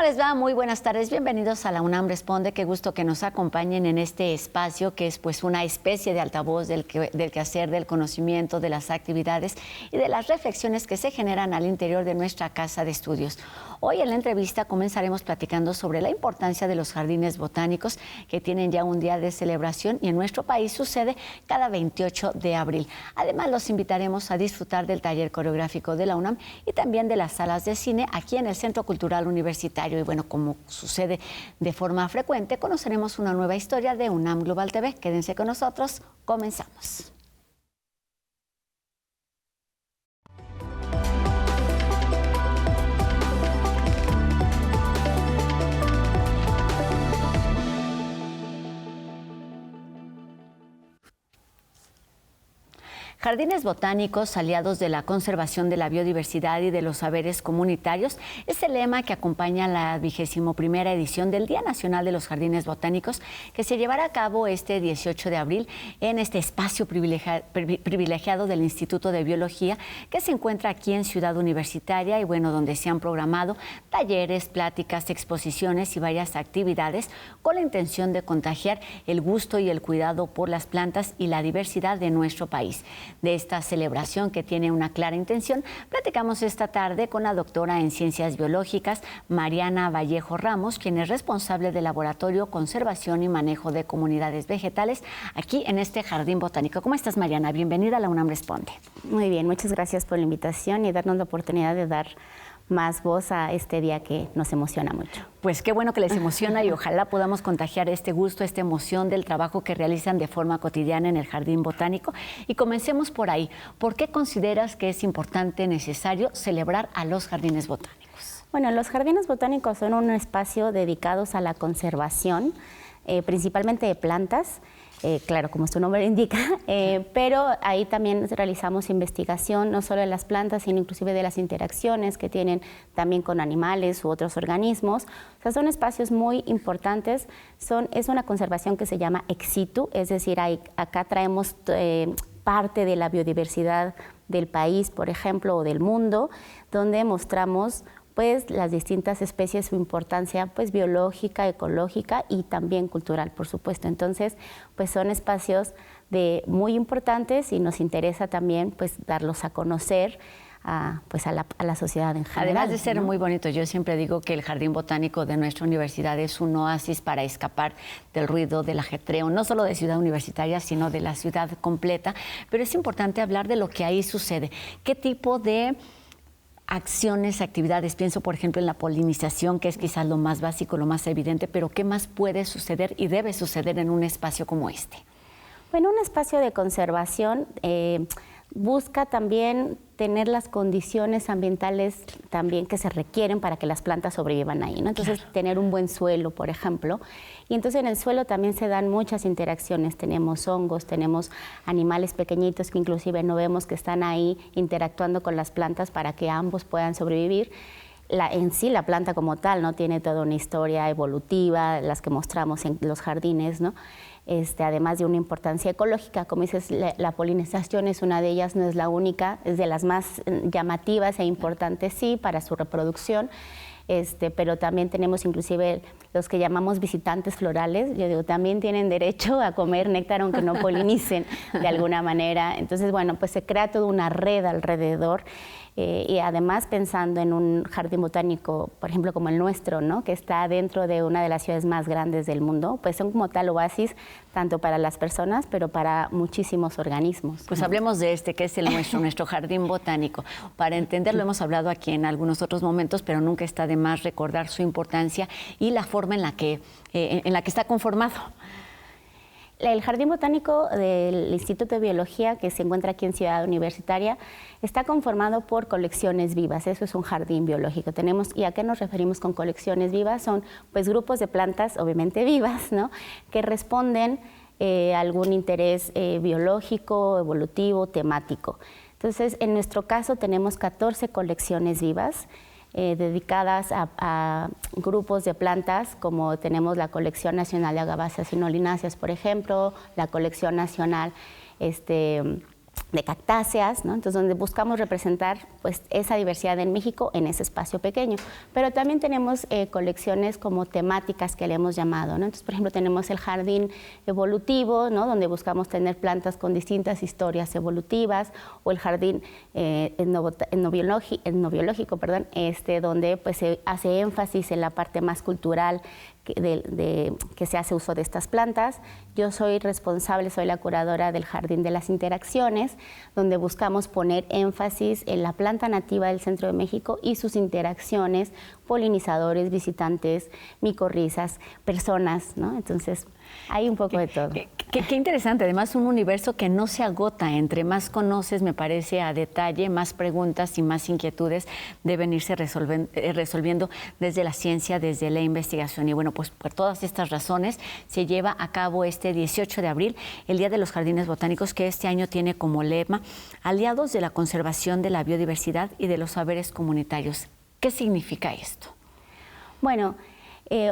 les va? Muy buenas tardes. Bienvenidos a la UNAM Responde. Qué gusto que nos acompañen en este espacio que es pues una especie de altavoz del quehacer, del conocimiento, de las actividades y de las reflexiones que se generan al interior de nuestra casa de estudios. Hoy en la entrevista comenzaremos platicando sobre la importancia de los jardines botánicos que tienen ya un día de celebración y en nuestro país sucede cada 28 de abril. Además los invitaremos a disfrutar del taller coreográfico de la UNAM y también de las salas de cine aquí en el Centro Cultural Universitario. Y bueno, como sucede de forma frecuente, conoceremos una nueva historia de UNAM Global TV. Quédense con nosotros, comenzamos. Jardines botánicos, aliados de la conservación de la biodiversidad y de los saberes comunitarios, es el lema que acompaña la 21ª edición del Día Nacional de los Jardines Botánicos, que se llevará a cabo este 18 de abril en este espacio privilegiado del Instituto de Biología, que se encuentra aquí en Ciudad Universitaria y bueno, donde se han programado talleres, pláticas, exposiciones y varias actividades con la intención de contagiar el gusto y el cuidado por las plantas y la diversidad de nuestro país. De esta celebración que tiene una clara intención, platicamos esta tarde con la doctora en Ciencias Biológicas, Mariana Vallejo Ramos, quien es responsable del Laboratorio Conservación y Manejo de Comunidades Vegetales aquí en este Jardín Botánico. ¿Cómo estás, Mariana? Bienvenida a la UNAM Responde. Muy bien, muchas gracias por la invitación y darnos la oportunidad de dar más voz a este día que nos emociona mucho. Pues qué bueno que les emociona y ojalá podamos contagiar este gusto, esta emoción del trabajo que realizan de forma cotidiana en el Jardín Botánico. Y comencemos por ahí. ¿Por qué consideras que es importante, necesario celebrar a los jardines botánicos? Bueno, los jardines botánicos son un espacio dedicados a la conservación, principalmente de plantas. Claro, como su nombre indica, pero ahí también realizamos investigación no solo de las plantas, sino inclusive de las interacciones que tienen también con animales u otros organismos. O sea, son espacios muy importantes, es una conservación que se llama ex situ, es decir, acá traemos parte de la biodiversidad del país, por ejemplo, o del mundo, donde mostramos pues las distintas especies, su importancia pues biológica, ecológica y también cultural, por supuesto. Entonces, pues son espacios muy importantes y nos interesa también pues darlos a conocer a la sociedad en general. Además de ser, ¿no?, muy bonito, yo siempre digo que el Jardín Botánico de nuestra universidad es un oasis para escapar del ruido, del ajetreo, no solo de Ciudad Universitaria, sino de la ciudad completa. Pero es importante hablar de lo que ahí sucede. ¿Qué tipo de acciones, actividades? Pienso, por ejemplo, en la polinización, que es quizás lo más básico, lo más evidente, pero ¿qué más puede suceder y debe suceder en un espacio como este? Bueno, un espacio de conservación busca también tener las condiciones ambientales también que se requieren para que las plantas sobrevivan ahí, ¿no? Entonces, claro, tener un buen suelo, por ejemplo. Y entonces en el suelo también se dan muchas interacciones. Tenemos hongos, tenemos animales pequeñitos que inclusive no vemos que están ahí interactuando con las plantas para que ambos puedan sobrevivir. En sí, la planta como tal, ¿no?, tiene toda una historia evolutiva, las que mostramos en los jardines, ¿no? Además de una importancia ecológica, como dices, la polinización es una de ellas, no es la única, es de las más llamativas e importantes, sí, para su reproducción, pero también tenemos inclusive los que llamamos visitantes florales, yo digo, también tienen derecho a comer néctar aunque no polinicen de alguna manera. Entonces, bueno, pues se crea toda una red alrededor. Y además pensando en un jardín botánico, por ejemplo, como el nuestro, ¿no?, que está dentro de una de las ciudades más grandes del mundo, pues son como tal oasis, tanto para las personas, pero para muchísimos organismos. Pues hablemos de que es el nuestro jardín botánico. Para entenderlo, hemos hablado aquí en algunos otros momentos, pero nunca está de más recordar su importancia y la forma en la que está conformado. El Jardín Botánico del Instituto de Biología, que se encuentra aquí en Ciudad Universitaria, está conformado por colecciones vivas. Eso es un jardín biológico. ¿Y a qué nos referimos con colecciones vivas? Son pues grupos de plantas, obviamente vivas, ¿no?, que responden a algún interés biológico, evolutivo, temático. Entonces, en nuestro caso tenemos 14 colecciones vivas dedicadas a grupos de plantas, como tenemos la Colección Nacional de Agaváceas y Nolináceas, por ejemplo, la Colección Nacional cactáceas, ¿no? Entonces, donde buscamos representar pues, esa diversidad en México en ese espacio pequeño. Pero también tenemos colecciones como temáticas que le hemos llamado, ¿no? Entonces, por ejemplo, tenemos el jardín evolutivo, ¿no? Donde buscamos tener plantas con distintas historias evolutivas, o el jardín etnobiológico, perdón, donde pues, se hace énfasis en la parte más cultural que se hace uso de estas plantas. Yo soy la curadora del Jardín de las Interacciones, donde buscamos poner énfasis en la planta nativa del centro de México y sus interacciones, polinizadores, visitantes, micorrizas, personas, ¿no? Entonces, hay un poco de todo. Qué interesante, además un universo que no se agota. Entre más conoces, me parece, a detalle, más preguntas y más inquietudes deben irse resolviendo desde la ciencia, desde la investigación. Y bueno, pues por todas estas razones se lleva a cabo este 18 de abril, el Día de los Jardines Botánicos, que este año tiene como lema Aliados de la conservación de la biodiversidad y de los saberes comunitarios. ¿Qué significa esto? Bueno,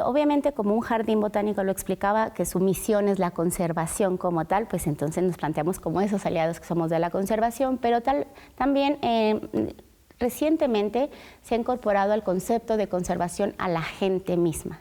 obviamente, como un jardín botánico lo explicaba, que su misión es la conservación como tal, pues entonces nos planteamos como esos aliados que somos de la conservación, pero también recientemente se ha incorporado al concepto de conservación a la gente misma.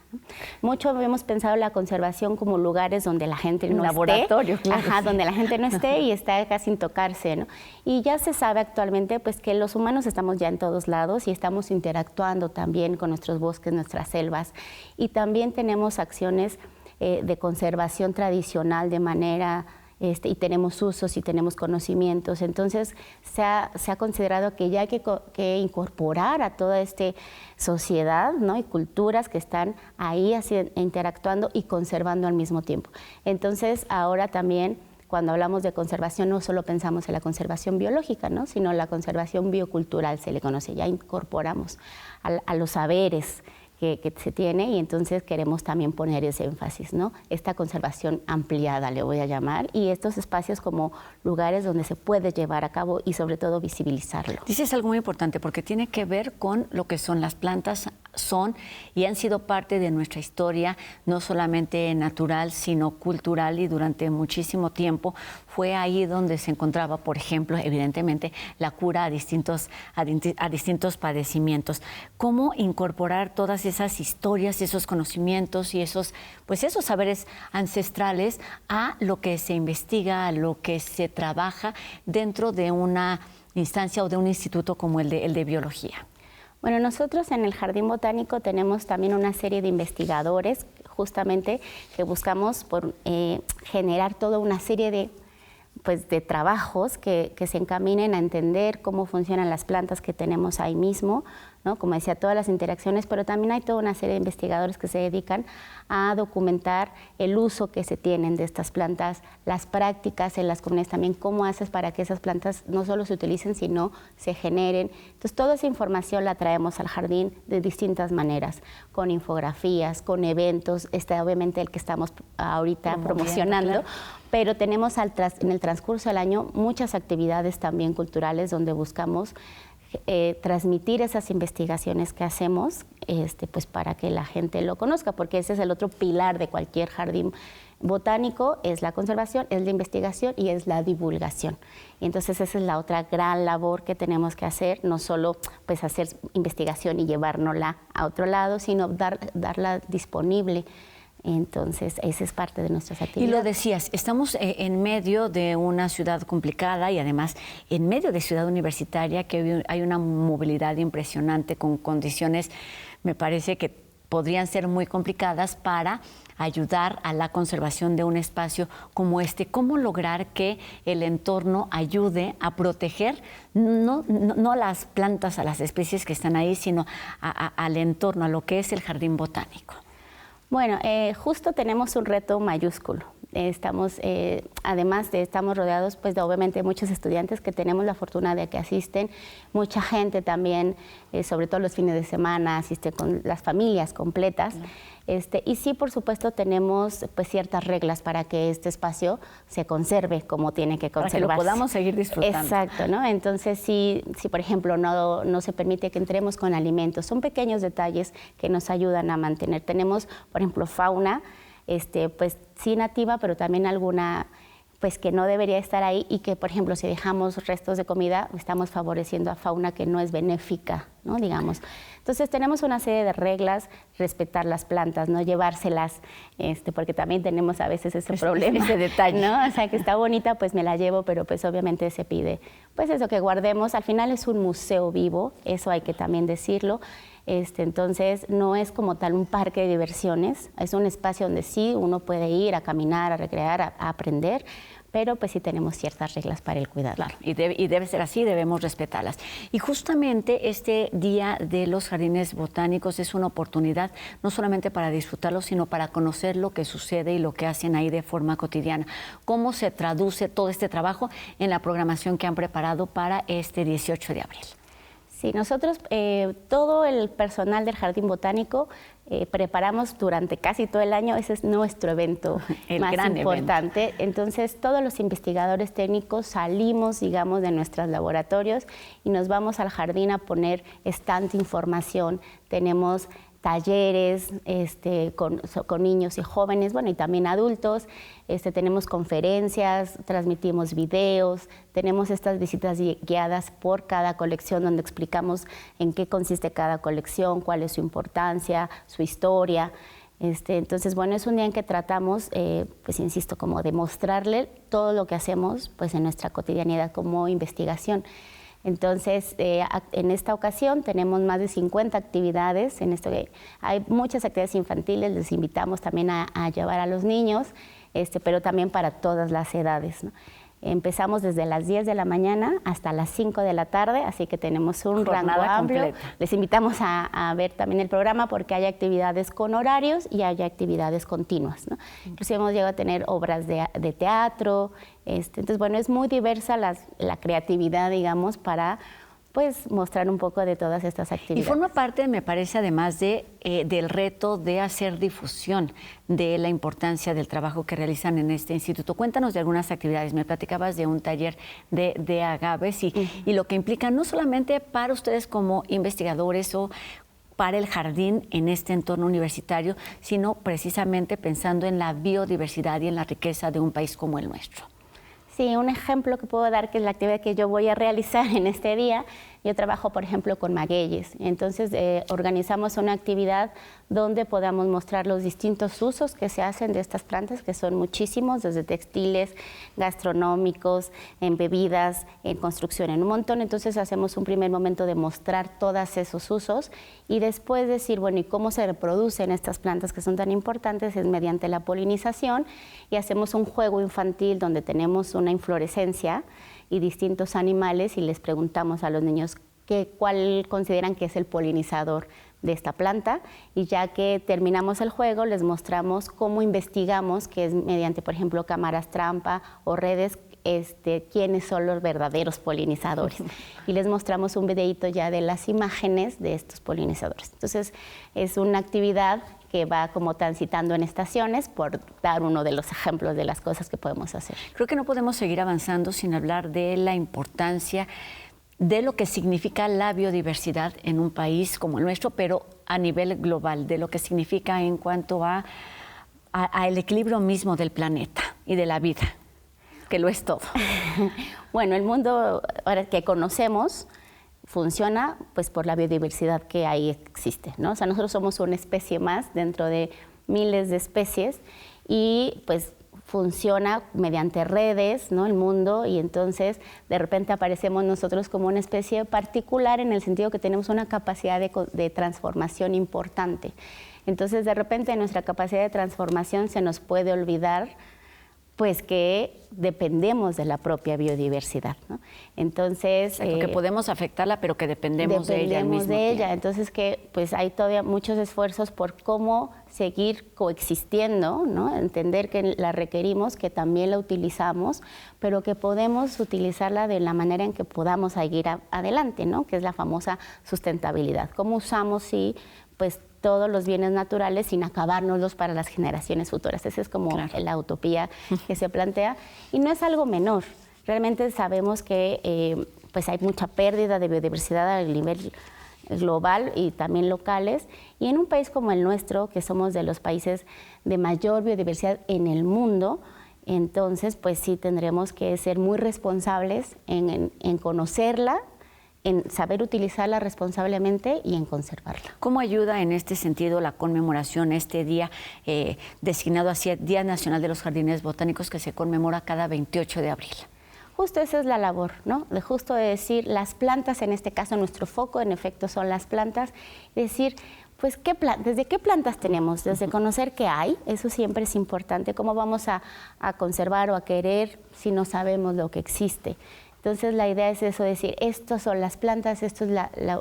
Mucho hemos pensado la conservación como lugares donde la gente no laboratorio, esté, claro. donde la gente no esté y está acá sin tocarse, ¿no? Y ya se sabe actualmente pues, que los humanos estamos ya en todos lados y estamos interactuando también con nuestros bosques, nuestras selvas, y también tenemos acciones de conservación tradicional de manera y tenemos usos y tenemos conocimientos. Entonces, se ha considerado que ya hay que incorporar a toda esta sociedad, ¿no? Y culturas que están ahí interactuando y conservando al mismo tiempo. Entonces, ahora también, cuando hablamos de conservación, no solo pensamos en la conservación biológica, ¿no? Sino la conservación biocultural, se le conoce. Ya incorporamos a los saberes que se tiene, y entonces queremos también poner ese énfasis, ¿no? Esta conservación ampliada, le voy a llamar, y estos espacios como lugares donde se puede llevar a cabo y sobre todo visibilizarlo. Dices algo muy importante porque tiene que ver con lo que son las plantas, son y han sido parte de nuestra historia, no solamente natural, sino cultural, y durante muchísimo tiempo fue ahí donde se encontraba, por ejemplo, evidentemente, la cura a distintos padecimientos. ¿Cómo incorporar todas esas historias, esos conocimientos y esos saberes ancestrales a lo que se investiga, a lo que se trabaja dentro de una instancia o de un instituto como el de biología? Bueno, nosotros en el Jardín Botánico tenemos también una serie de investigadores, justamente, que buscamos generar toda una serie de trabajos que se encaminen a entender cómo funcionan las plantas que tenemos ahí mismo, ¿no? Como decía, todas las interacciones, pero también hay toda una serie de investigadores que se dedican a documentar el uso que se tienen de estas plantas, las prácticas en las comunidades también, cómo haces para que esas plantas no solo se utilicen, sino se generen. Entonces, toda esa información la traemos al jardín de distintas maneras, con infografías, con eventos, obviamente el que estamos ahorita promocionando, claro. Pero tenemos en el transcurso del año muchas actividades también culturales donde buscamos transmitir esas investigaciones que hacemos pues para que la gente lo conozca, porque ese es el otro pilar de cualquier jardín botánico, es la conservación, es la investigación y es la divulgación. Y entonces esa es la otra gran labor que tenemos que hacer, no solo pues hacer investigación y llevárnosla a otro lado, sino darla disponible. Entonces, esa es parte de nuestras actividades. Y lo decías, estamos en medio de una ciudad complicada y además en medio de ciudad universitaria, que hay una movilidad impresionante con condiciones, me parece que podrían ser muy complicadas para ayudar a la conservación de un espacio como este. ¿Cómo lograr que el entorno ayude a proteger no a las plantas, a las especies que están ahí, sino al entorno, a lo que es el jardín botánico? Bueno, justo tenemos un reto mayúsculo. Estamos rodeados pues, de obviamente muchos estudiantes que tenemos la fortuna de que asisten, mucha gente también, sobre todo los fines de semana, asiste con las familias completas. Y sí, por supuesto, tenemos pues, ciertas reglas para que este espacio se conserve como tiene que conservarse. Para que lo podamos seguir disfrutando. Exacto, ¿no? Entonces, si por ejemplo, no se permite que entremos con alimentos, son pequeños detalles que nos ayudan a mantener. Tenemos, por ejemplo, fauna, pues sí nativa, pero también alguna pues que no debería estar ahí y que, por ejemplo, si dejamos restos de comida, estamos favoreciendo a fauna que no es benéfica, ¿no? Digamos. Entonces tenemos una serie de reglas, respetar las plantas, no llevárselas, porque también tenemos a veces ese problema, ese detalle, ¿no? O sea, que está bonita, pues me la llevo, pero pues obviamente se pide, pues eso, que guardemos. Al final es un museo vivo, eso hay que también decirlo. Entonces no es como tal un parque de diversiones, es un espacio donde sí uno puede ir a caminar, a recrear, a aprender, pero pues sí tenemos ciertas reglas para el cuidado. Claro, y debe ser así, debemos respetarlas. Y justamente este Día de los Jardines Botánicos es una oportunidad no solamente para disfrutarlo, sino para conocer lo que sucede y lo que hacen ahí de forma cotidiana. ¿Cómo se traduce todo este trabajo en la programación que han preparado para este 18 de abril? Sí, nosotros, todo el personal del Jardín Botánico, preparamos durante casi todo el año, ese es nuestro evento más importante. Evento. Entonces, todos los investigadores técnicos salimos, digamos, de nuestros laboratorios y nos vamos al jardín a poner stand de información. Tenemos talleres con niños y jóvenes, bueno, y también adultos. Tenemos conferencias, transmitimos videos, tenemos estas visitas guiadas por cada colección donde explicamos en qué consiste cada colección, cuál es su importancia, su historia. Entonces, bueno, es un día en que tratamos, pues insisto, como de mostrarle todo lo que hacemos pues, en nuestra cotidianidad como investigación. Entonces, en esta ocasión tenemos más de 50 actividades. Hay muchas actividades infantiles, les invitamos también a llevar a los niños, pero también para todas las edades, ¿no? Empezamos desde las 10 de la mañana hasta las 5 de la tarde, así que tenemos un rango amplio. Completa. Les invitamos a ver también el programa porque hay actividades con horarios y hay actividades continuas, ¿no? Inclusive hemos llegado a tener obras de teatro. Entonces, bueno, es muy diversa la creatividad, digamos, para pues mostrar un poco de todas estas actividades. Y forma parte, me parece, además del reto de hacer difusión de la importancia del trabajo que realizan en este instituto. Cuéntanos de algunas actividades. Me platicabas de un taller de agaves y lo que implica no solamente para ustedes como investigadores o para el jardín en este entorno universitario, sino precisamente pensando en la biodiversidad y en la riqueza de un país como el nuestro. Sí, un ejemplo que puedo dar, que es la actividad que yo voy a realizar en este día. Yo trabajo, por ejemplo, con magueyes. Entonces, organizamos una actividad donde podamos mostrar los distintos usos que se hacen de estas plantas, que son muchísimos, desde textiles, gastronómicos, en bebidas, en construcción, en un montón. Entonces, hacemos un primer momento de mostrar todos esos usos y después decir, bueno, ¿y cómo se reproducen estas plantas que son tan importantes? Es mediante la polinización y hacemos un juego infantil donde tenemos una inflorescencia y distintos animales y les preguntamos a los niños cuál consideran que es el polinizador de esta planta, y ya que terminamos el juego les mostramos cómo investigamos, que es mediante, por ejemplo, cámaras trampa o redes, quiénes son los verdaderos polinizadores. Y les mostramos un videíto ya de las imágenes de estos polinizadores. Entonces, es una actividad que va como transitando en estaciones, por dar uno de los ejemplos de las cosas que podemos hacer. Creo que no podemos seguir avanzando sin hablar de la importancia de lo que significa la biodiversidad en un país como el nuestro, pero a nivel global, de lo que significa en cuanto a el equilibrio mismo del planeta y de la vida, que lo es todo. Bueno, el mundo ahora que conocemos funciona pues por la biodiversidad que ahí existe, ¿no? O sea, nosotros somos una especie más dentro de miles de especies y pues funciona mediante redes, ¿no? El mundo, y entonces de repente aparecemos nosotros como una especie particular en el sentido que tenemos una capacidad de transformación importante. Entonces de repente nuestra capacidad de transformación se nos puede olvidar pues que dependemos de la propia biodiversidad, ¿no? Entonces, que podemos afectarla, pero que dependemos de ella al mismo tiempo. Entonces, que pues hay todavía muchos esfuerzos por cómo seguir coexistiendo, ¿no? Entender que la requerimos, que también la utilizamos, pero que podemos utilizarla de la manera en que podamos seguir adelante, ¿no? Que es la famosa sustentabilidad. ¿Cómo usamos, sí, pues todos los bienes naturales sin acabárnoslos para las generaciones futuras? Esa es como la utopía que se plantea, y no es algo menor. Realmente sabemos que pues hay mucha pérdida de biodiversidad a nivel global y también locales, y en un país como el nuestro, que somos de los países de mayor biodiversidad en el mundo, Entonces, pues sí tendremos que ser muy responsables en conocerla, en saber utilizarla responsablemente y en conservarla. ¿Cómo ayuda en este sentido la conmemoración, este día designado así, Día Nacional de los Jardines Botánicos, que se conmemora cada 28 de abril? Justo esa es la labor, ¿no? De justo decir, las plantas, en este caso nuestro foco en efecto son las plantas, decir, pues, ¿desde qué plantas tenemos? Desde conocer qué hay, eso siempre es importante, cómo vamos a conservar o a querer si no sabemos lo que existe. Entonces la idea es eso, decir, estas son las plantas, esto es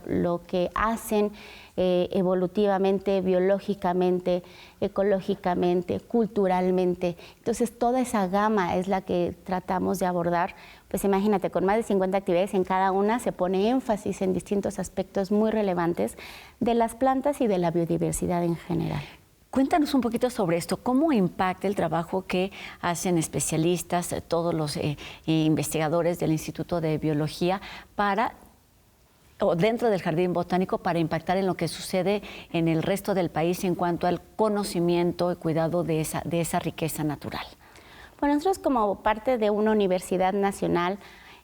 lo que hacen evolutivamente, biológicamente, ecológicamente, culturalmente. Entonces toda esa gama es la que tratamos de abordar. Pues imagínate, con más de 50 actividades en cada una se pone énfasis en distintos aspectos muy relevantes de las plantas y de la biodiversidad en general. Cuéntanos un poquito sobre esto, cómo impacta el trabajo que hacen especialistas, todos los investigadores del Instituto de Biología o dentro del Jardín Botánico para impactar en lo que sucede en el resto del país en cuanto al conocimiento y cuidado de esa riqueza natural. Bueno, nosotros como parte de una universidad nacional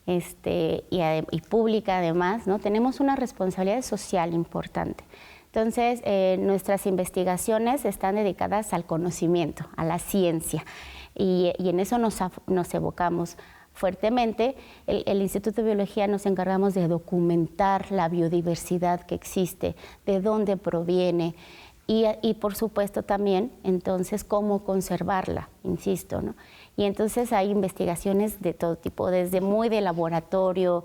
y pública además, ¿no? Tenemos una responsabilidad social importante. Entonces, nuestras investigaciones están dedicadas al conocimiento, a la ciencia, y en eso nos evocamos fuertemente. El Instituto de Biología nos encargamos de documentar la biodiversidad que existe, de dónde proviene, y por supuesto también, entonces, cómo conservarla, insisto, ¿no? Y entonces hay investigaciones de todo tipo, desde muy de laboratorio,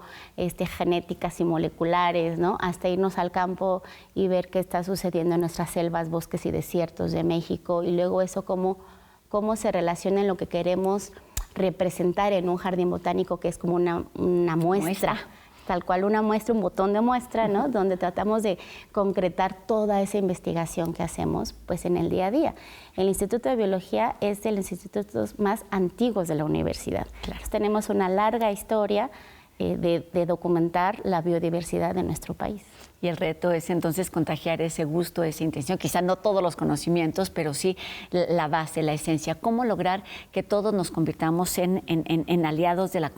genéticas y moleculares, ¿no? Hasta irnos al campo y ver qué está sucediendo en nuestras selvas, bosques y desiertos de México, y luego eso cómo se relaciona en lo que queremos representar en un jardín botánico, que es como una muestra. Tal cual una muestra, un botón de muestra, ¿no? Donde tratamos de concretar toda esa investigación que hacemos pues, en el día a día. El Instituto de Biología es de los institutos más antiguos de la universidad. Claro. Tenemos una larga historia de documentar la biodiversidad de nuestro país. Y el reto es entonces contagiar ese gusto, esa intención, quizá no todos los conocimientos, pero sí la base, la esencia. ¿Cómo lograr que todos nos convirtamos en aliados de la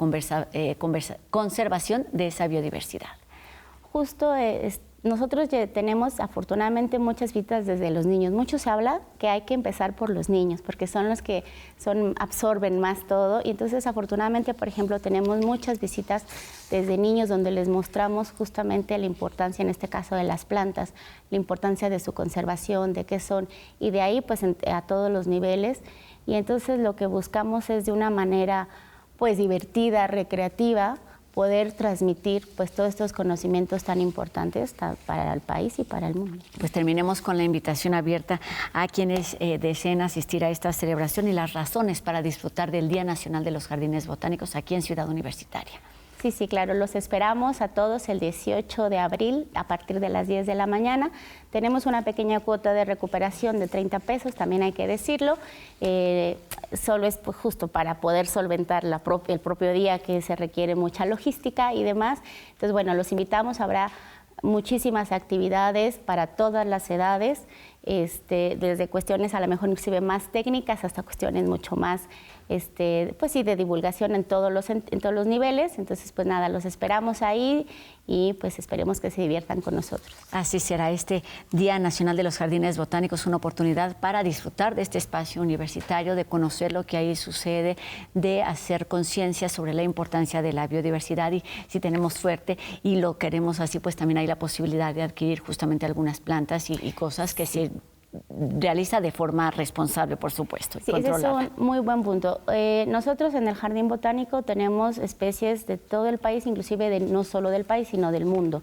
conservación de esa biodiversidad? Justo nosotros ya tenemos afortunadamente muchas visitas desde los niños. Mucho se habla que hay que empezar por los niños, porque son los que absorben más todo. Y entonces afortunadamente, por ejemplo, tenemos muchas visitas desde niños donde les mostramos justamente la importancia, en este caso de las plantas, la importancia de su conservación, de qué son, y de ahí pues a todos los niveles. Y entonces lo que buscamos es de una manera pues divertida, recreativa, poder transmitir pues todos estos conocimientos tan importantes para el país y para el mundo. Pues terminemos con la invitación abierta a quienes deseen asistir a esta celebración y las razones para disfrutar del Día Nacional de los Jardines Botánicos aquí en Ciudad Universitaria. Sí, claro, los esperamos a todos el 18 de abril a partir de las 10 de la mañana. Tenemos una pequeña cuota de recuperación de 30 pesos, también hay que decirlo. Solo es pues, justo para poder solventar el propio día, que se requiere mucha logística y demás. Entonces, bueno, los invitamos, habrá muchísimas actividades para todas las edades, desde cuestiones a lo mejor inclusive más técnicas hasta cuestiones mucho más pues sí, de divulgación en todos los niveles. Entonces, pues nada, los esperamos ahí y pues esperemos que se diviertan con nosotros. Así será este Día Nacional de los Jardines Botánicos, una oportunidad para disfrutar de este espacio universitario, de conocer lo que ahí sucede, de hacer conciencia sobre la importancia de la biodiversidad, y si tenemos suerte y lo queremos así, pues también hay la posibilidad de adquirir justamente algunas plantas y cosas que se realiza de forma responsable, por supuesto. Sí, ese es un muy buen punto. Nosotros en el Jardín Botánico tenemos especies de todo el país, inclusive no solo del país, sino del mundo.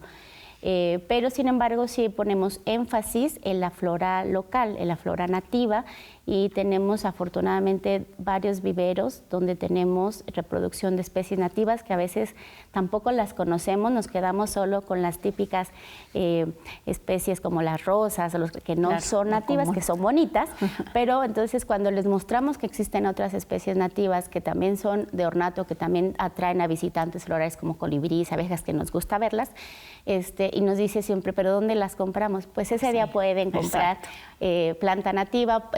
Pero sin embargo sí ponemos énfasis en la flora local, en la flora nativa, y tenemos afortunadamente varios viveros donde tenemos reproducción de especies nativas que a veces tampoco las conocemos, nos quedamos solo con las típicas especies como las rosas o los que no son nativas, que son bonitas, pero entonces cuando les mostramos que existen otras especies nativas que también son de ornato, que también atraen a visitantes florales como colibríes, abejas, que nos gusta verlas, y nos dice siempre, ¿pero dónde las compramos? Pues ese día pueden comprar planta nativa,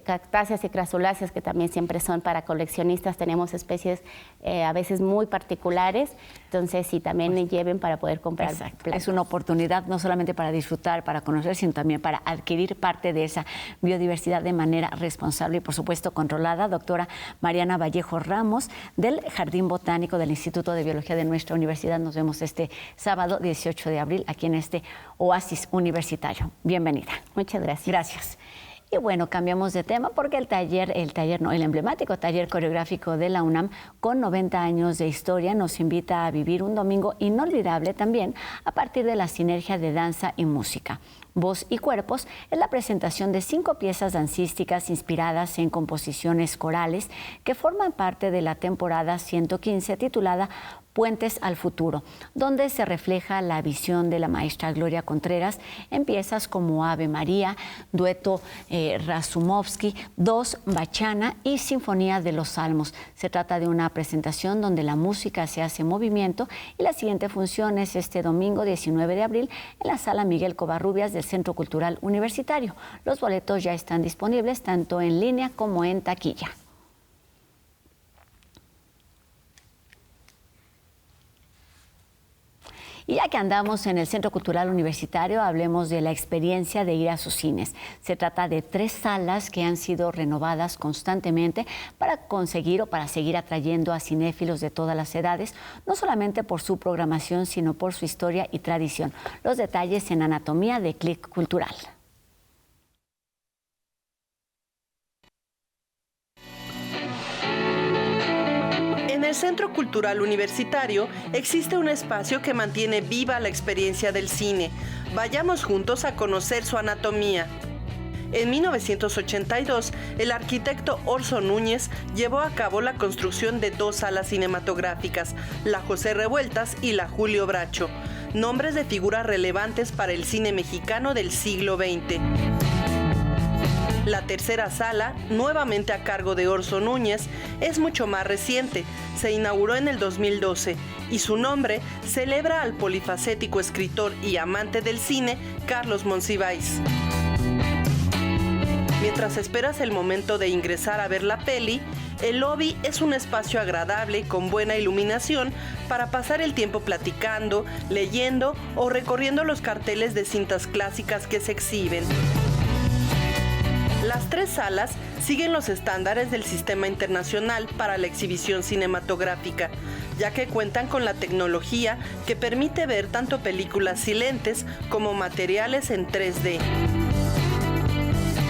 cactáceas y crasuláceas, que también siempre son para coleccionistas. Tenemos especies a veces muy particulares, entonces sí, también lleven para poder comprar plantas. Es una oportunidad no solamente para disfrutar, para conocer, sino también para adquirir parte de esa biodiversidad de manera responsable y, por supuesto, controlada. Doctora Mariana Vallejo Ramos, del Jardín Botánico del Instituto de Biología de nuestra universidad. Nos vemos este sábado 18 de abril aquí en este oasis universitario. Bienvenida. Muchas gracias. Gracias. Y bueno, cambiamos de tema porque el emblemático taller coreográfico de la UNAM, con 90 años de historia, nos invita a vivir un domingo inolvidable también a partir de la sinergia de danza y música. Voz y Cuerpos es la presentación de 5 piezas dancísticas inspiradas en composiciones corales que forman parte de la temporada 115 titulada Puentes al Futuro, donde se refleja la visión de la maestra Gloria Contreras en piezas como Ave María, Dueto Razumovsky, Dos, Bachana y Sinfonía de los Salmos. Se trata de una presentación donde la música se hace movimiento y la siguiente función es este domingo 19 de abril en la Sala Miguel Covarrubias del Centro Cultural Universitario. Los boletos ya están disponibles tanto en línea como en taquilla. Y ya que andamos en el Centro Cultural Universitario, hablemos de la experiencia de ir a sus cines. Se trata de 3 salas que han sido renovadas constantemente para conseguir o para seguir atrayendo a cinéfilos de todas las edades, no solamente por su programación, sino por su historia y tradición. Los detalles en Anatomía de Click Cultural. En el Centro Cultural Universitario existe un espacio que mantiene viva la experiencia del cine. Vayamos juntos a conocer su anatomía. En 1982, el arquitecto Orso Núñez llevó a cabo la construcción de 2 salas cinematográficas, la José Revueltas y la Julio Bracho, nombres de figuras relevantes para el cine mexicano del siglo XX. La tercera sala, nuevamente a cargo de Orso Núñez, es mucho más reciente. Se inauguró en el 2012 y su nombre celebra al polifacético escritor y amante del cine Carlos Monsiváis. Mientras esperas el momento de ingresar a ver la peli, el lobby es un espacio agradable con buena iluminación para pasar el tiempo platicando, leyendo o recorriendo los carteles de cintas clásicas que se exhiben. Las 3 salas siguen los estándares del Sistema Internacional para la Exhibición Cinematográfica, ya que cuentan con la tecnología que permite ver tanto películas silentes como materiales en 3D.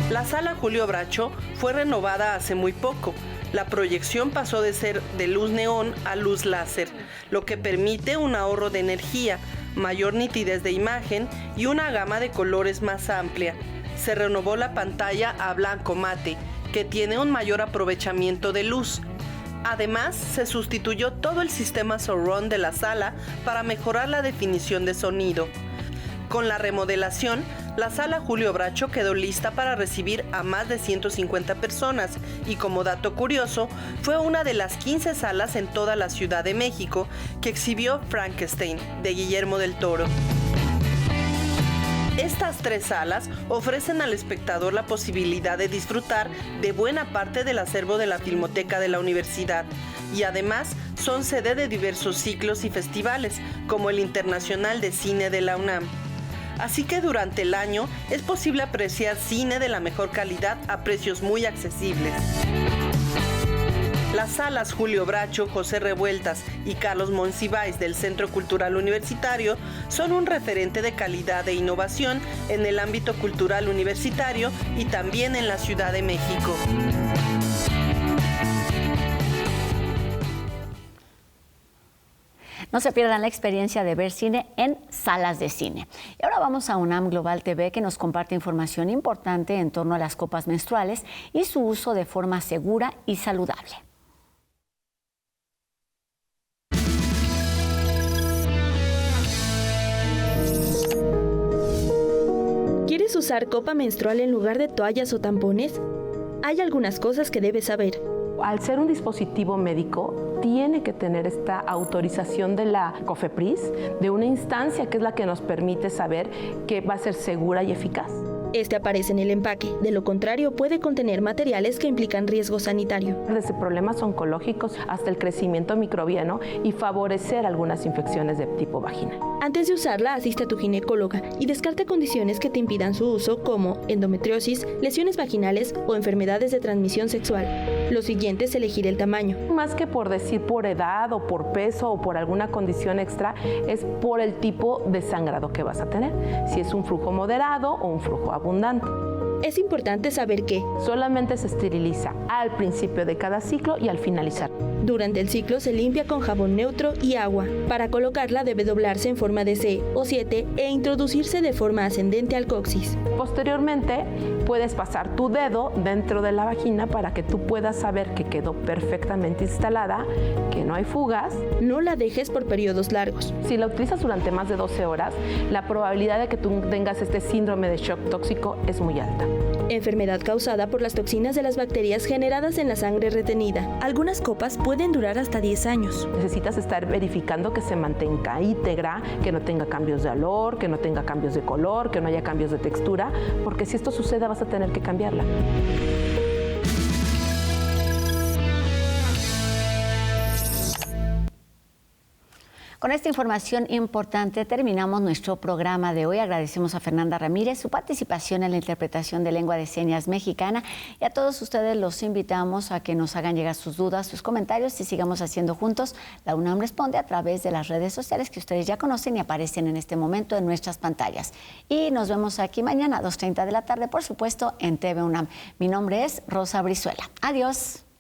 La Sala Julio Bracho fue renovada hace muy poco. La proyección pasó de ser de luz neón a luz láser, lo que permite un ahorro de energía, mayor nitidez de imagen y una gama de colores más amplia. Se renovó la pantalla a blanco mate, que tiene un mayor aprovechamiento de luz. Además, se sustituyó todo el sistema surround de la sala para mejorar la definición de sonido. Con la remodelación, la Sala Julio Bracho quedó lista para recibir a más de 150 personas y, como dato curioso, fue una de las 15 salas en toda la Ciudad de México que exhibió Frankenstein, de Guillermo del Toro. Estas 3 salas ofrecen al espectador la posibilidad de disfrutar de buena parte del acervo de la Filmoteca de la Universidad y además son sede de diversos ciclos y festivales, como el Internacional de Cine de la UNAM. Así que durante el año es posible apreciar cine de la mejor calidad a precios muy accesibles. Las salas Julio Bracho, José Revueltas y Carlos Monsiváis del Centro Cultural Universitario son un referente de calidad e innovación en el ámbito cultural universitario y también en la Ciudad de México. No se pierdan la experiencia de ver cine en salas de cine. Y ahora vamos a UNAM Global TV, que nos comparte información importante en torno a las copas menstruales y su uso de forma segura y saludable. ¿Quieres usar copa menstrual en lugar de toallas o tampones? Hay algunas cosas que debes saber. Al ser un dispositivo médico, tiene que tener esta autorización de la COFEPRIS, de una instancia que es la que nos permite saber que va a ser segura y eficaz. Este aparece en el empaque, de lo contrario puede contener materiales que implican riesgo sanitario. Desde problemas oncológicos hasta el crecimiento microbiano y favorecer algunas infecciones de tipo vaginal. Antes de usarla, asiste a tu ginecóloga y descarta condiciones que te impidan su uso como endometriosis, lesiones vaginales o enfermedades de transmisión sexual. Lo siguiente es elegir el tamaño. Más que por decir por edad o por peso o por alguna condición extra, es por el tipo de sangrado que vas a tener. Si es un flujo moderado o un flujo abundante. Es importante saber que solamente se esteriliza al principio de cada ciclo y al finalizar. Durante el ciclo se limpia con jabón neutro y agua. Para colocarla debe doblarse en forma de C o 7 e introducirse de forma ascendente al coxis. Posteriormente puedes pasar tu dedo dentro de la vagina para que tú puedas saber que quedó perfectamente instalada, que no hay fugas. No la dejes por periodos largos. Si la utilizas durante más de 12 horas, la probabilidad de que tú tengas este síndrome de shock tóxico es muy alta. Enfermedad causada por las toxinas de las bacterias generadas en la sangre retenida. Algunas copas pueden durar hasta 10 años. Necesitas estar verificando que se mantenga íntegra, que no tenga cambios de olor, que no tenga cambios de color, que no haya cambios de textura, porque si esto sucede vas a tener que cambiarla. Con esta información importante terminamos nuestro programa de hoy. Agradecemos a Fernanda Ramírez su participación en la interpretación de lengua de señas mexicana y a todos ustedes los invitamos a que nos hagan llegar sus dudas, sus comentarios y sigamos haciendo juntos La UNAM Responde a través de las redes sociales que ustedes ya conocen y aparecen en este momento en nuestras pantallas. Y nos vemos aquí mañana a 2:30 de la tarde, por supuesto, en TV UNAM. Mi nombre es Rosa Brizuela. Adiós.